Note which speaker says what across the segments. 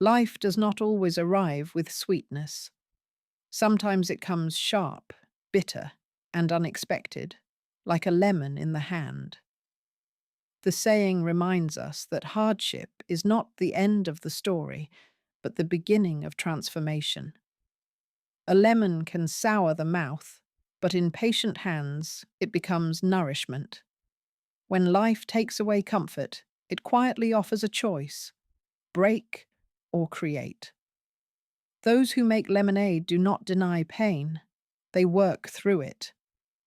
Speaker 1: Life does not always arrive with sweetness. Sometimes it comes sharp, bitter, and unexpected, like a lemon in the hand. The saying reminds us that hardship is not the end of the story, but the beginning of transformation. A lemon can sour the mouth, but in patient hands it becomes nourishment. When life takes away comfort, it quietly offers a choice: break or create. Those who make lemonade do not deny pain, they work through it.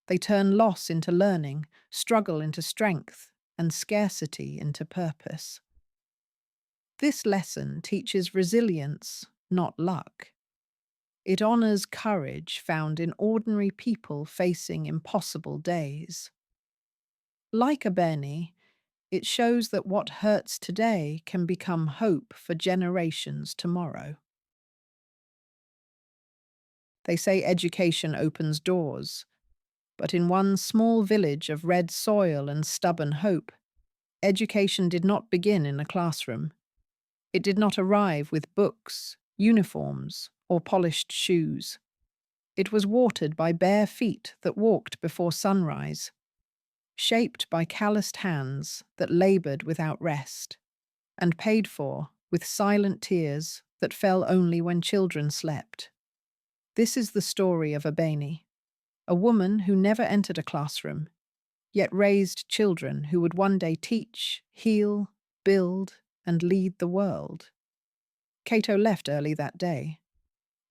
Speaker 1: They turn loss into learning, struggle into strength, and scarcity into purpose. This lesson teaches resilience, not luck. It honors courage found in ordinary people facing impossible days. Like Abeni, it shows that what hurts today can become hope for generations tomorrow. They say education opens doors, but in one small village of red soil and stubborn hope, education did not begin in a classroom. It did not arrive with books, uniforms, or polished shoes. It was watered by bare feet that walked before sunrise, shaped by calloused hands that laboured without rest, and paid for with silent tears that fell only when children slept. This is the story of Abeni, a woman who never entered a classroom, yet raised children who would one day teach, heal, build, and lead the world. Cato left early that day.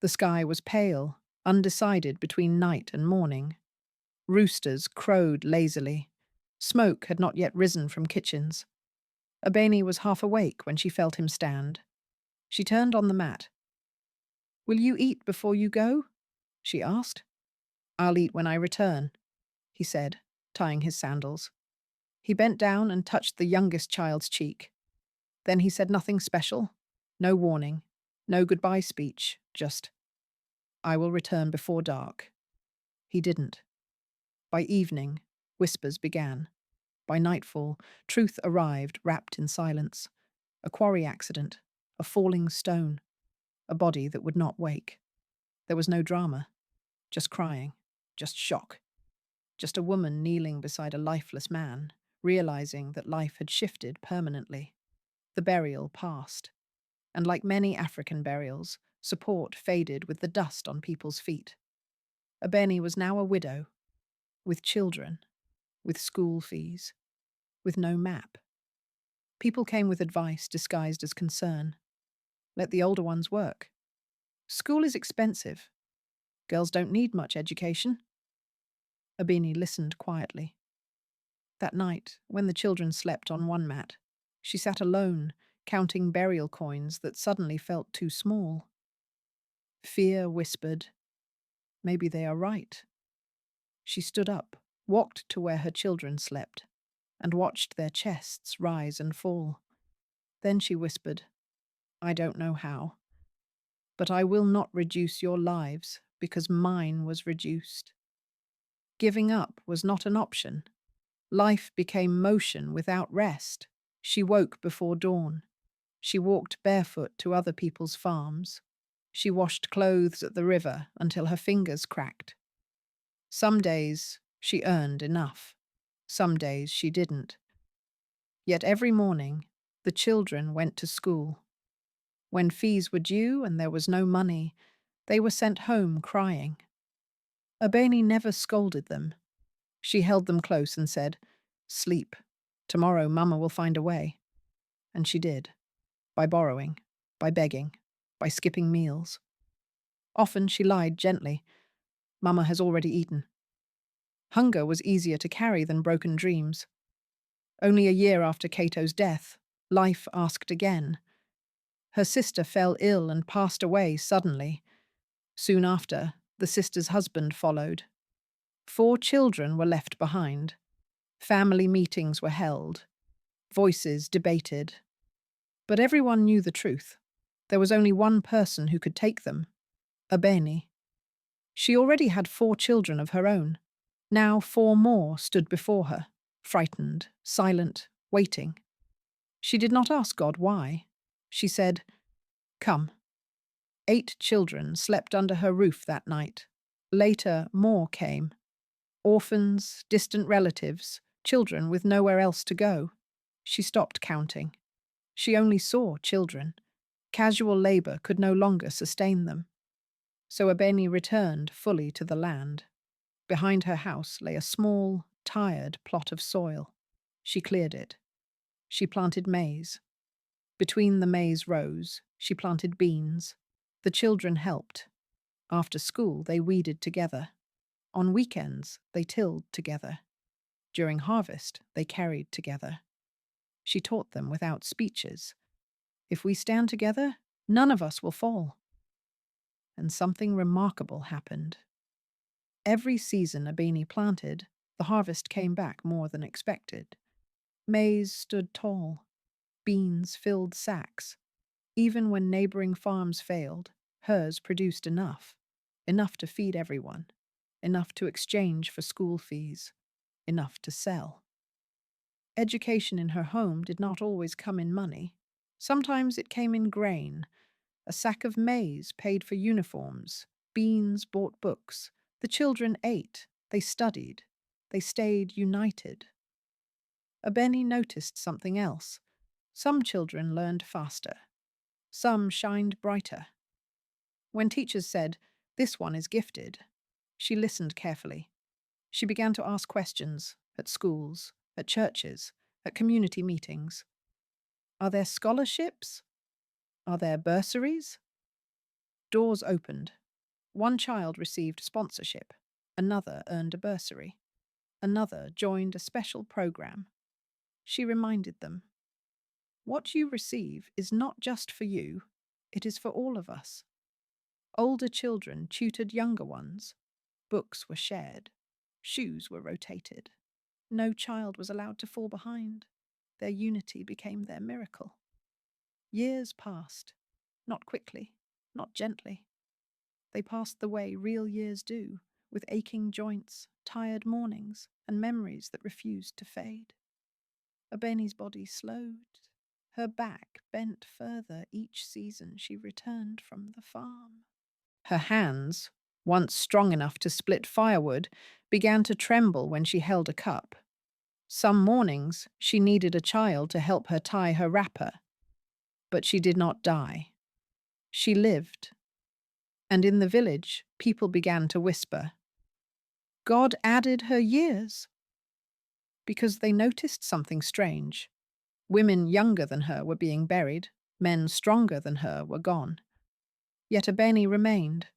Speaker 1: The sky was pale, undecided between night and morning. Roosters crowed lazily. Smoke had not yet risen from kitchens. Abeni was half awake when she felt him stand. She turned on the mat. "Will you eat before you go?" she asked. "I'll eat when I return," he said, tying his sandals. He bent down and touched the youngest child's cheek. Then he said nothing special, no warning, no goodbye speech, just, "I will return before dark." He didn't. By evening, whispers began. By nightfall, truth arrived wrapped in silence. A quarry accident, a falling stone, a body that would not wake. There was no drama, just crying, just shock, just a woman kneeling beside a lifeless man, realizing that life had shifted permanently. The burial passed, and like many African burials, support faded with the dust on people's feet. Abeni was now a widow, with children, with school fees, with no map. People came with advice disguised as concern. Let the older ones work. School is expensive. Girls don't need much education. Abeni listened quietly. That night, when the children slept on one mat, she sat alone, counting burial coins that suddenly felt too small. Fear whispered, "Maybe they are right." She stood up, walked to where her children slept, and watched their chests rise and fall. Then she whispered, "I don't know how, but I will not reduce your lives because mine was reduced." Giving up was not an option. Life became motion without rest. She woke before dawn. She walked barefoot to other people's farms. She washed clothes at the river until her fingers cracked. Some days she earned enough. Some days she didn't. Yet every morning, the children went to school. When fees were due and there was no money, they were sent home crying. Abeni never scolded them. She held them close and said, "Sleep. Tomorrow Mama will find a way." And she did. By borrowing, by begging, by skipping meals. Often she lied gently. "Mama has already eaten." Hunger was easier to carry than broken dreams. Only a year after Cato's death, life asked again. Her sister fell ill and passed away suddenly. Soon after, the sister's husband followed. 4 children were left behind. Family meetings were held. Voices debated. But everyone knew the truth. There was only one person who could take them: Abeni. She already had 4 children of her own. Now 4 more stood before her, frightened, silent, waiting. She did not ask God why. She said, Come. 8 children slept under her roof that night. Later, more came. Orphans, distant relatives, children with nowhere else to go. She stopped counting. She only saw children. Casual labor could no longer sustain them. So Abeni returned fully to the land. Behind her house lay a small, tired plot of soil. She cleared it. She planted maize. Between the maize rows, she planted beans. The children helped. After school, they weeded together. On weekends, they tilled together. During harvest, they carried together. She taught them without speeches. If we stand together, none of us will fall. And something remarkable happened. Every season Abeni planted, the harvest came back more than expected. Maize stood tall. Beans filled sacks. Even when neighboring farms failed, hers produced enough. Enough to feed everyone. Enough to exchange for school fees. Enough to sell. Education in her home did not always come in money. Sometimes it came in grain. A sack of maize paid for uniforms. Beans bought books. The children ate. They studied. They stayed united. Abeni noticed something else. Some children learned faster. Some shined brighter. When teachers said, "This one is gifted," she listened carefully. She began to ask questions at schools, at churches, at community meetings. Are there scholarships? Are there bursaries? Doors opened. One child received sponsorship. Another earned a bursary. Another joined a special program. She reminded them, "What you receive is not just for you, it is for all of us." Older children tutored younger ones. Books were shared. Shoes were rotated. No child was allowed to fall behind. Their unity became their miracle. Years passed. Not quickly, not gently. They passed the way real years do, with aching joints, tired mornings, and memories that refused to fade. Abeni's body slowed. Her back bent further each season she returned from the farm. Her hands, once strong enough to split firewood, began to tremble when she held a cup. Some mornings she needed a child to help her tie her wrapper. But she did not die. She lived. And in the village, people began to whisper, "God added her years," because they noticed something strange. Women younger than her were being buried, men stronger than her were gone. Yet Abeni remained,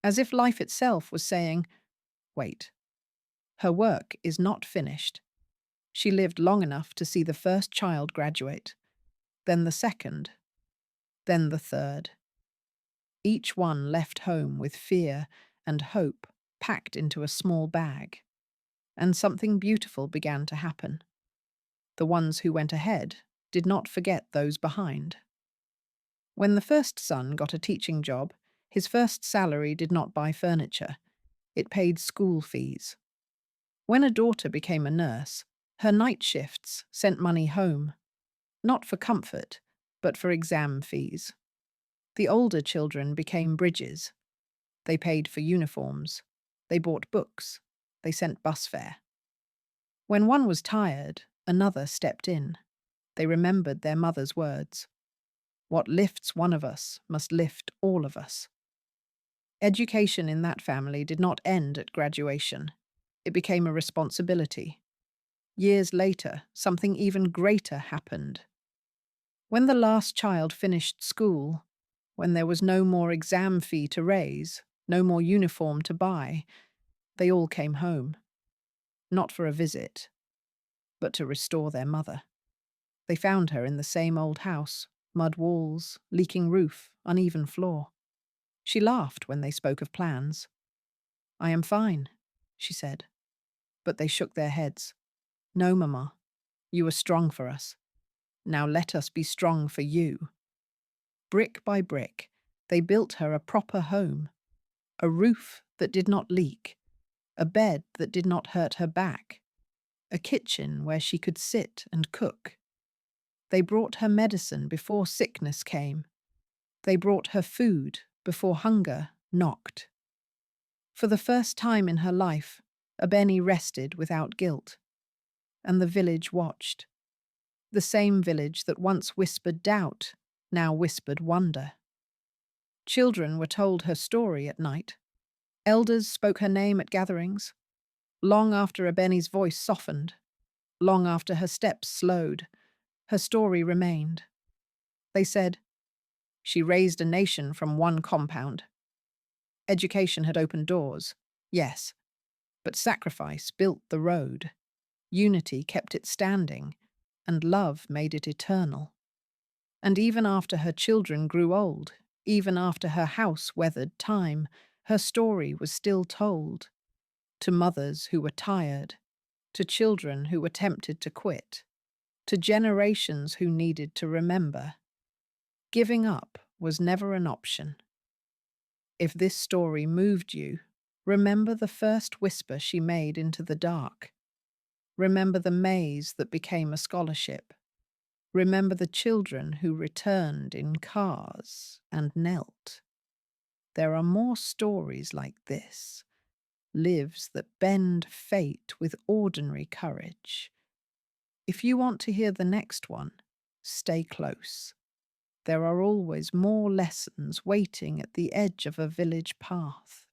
Speaker 1: as if life itself was saying, "Wait, her work is not finished." She lived long enough to see the first child graduate, then the second, then the third. Each one left home with fear and hope packed into a small bag. And something beautiful began to happen. The ones who went ahead did not forget those behind. When the first son got a teaching job, his first salary did not buy furniture. It paid school fees. When a daughter became a nurse, her night shifts sent money home, not for comfort, but for exam fees. The older children became bridges. They paid for uniforms. They bought books. They sent bus fare. When one was tired, another stepped in. They remembered their mother's words. What lifts one of us must lift all of us. Education in that family did not end at graduation. It became a responsibility. Years later, something even greater happened. When the last child finished school, when there was no more exam fee to raise, no more uniform to buy, they all came home. Not for a visit, but to restore their mother. They found her in the same old house, mud walls, leaking roof, uneven floor. She laughed when they spoke of plans. "I am fine," she said. But they shook their heads. "No, Mama, you were strong for us. Now let us be strong for you." Brick by brick, they built her a proper home. A roof that did not leak. A bed that did not hurt her back. A kitchen where she could sit and cook. They brought her medicine before sickness came. They brought her food before hunger knocked. For the first time in her life, Abeni rested without guilt, and the village watched. The same village that once whispered doubt now whispered wonder. Children were told her story at night. Elders spoke her name at gatherings. Long after Abeni's voice softened, long after her steps slowed, her story remained. They said, she raised a nation from one compound. Education had opened doors, yes, but sacrifice built the road. Unity kept it standing, and love made it eternal. And even after her children grew old, even after her house weathered time, her story was still told. To mothers who were tired, to children who were tempted to quit, to generations who needed to remember. Giving up was never an option. If this story moved you, remember the first whisper she made into the dark. Remember the maze that became a scholarship. Remember the children who returned in cars and knelt. There are more stories like this, lives that bend fate with ordinary courage. If you want to hear the next one, stay close. There are always more lessons waiting at the edge of a village path.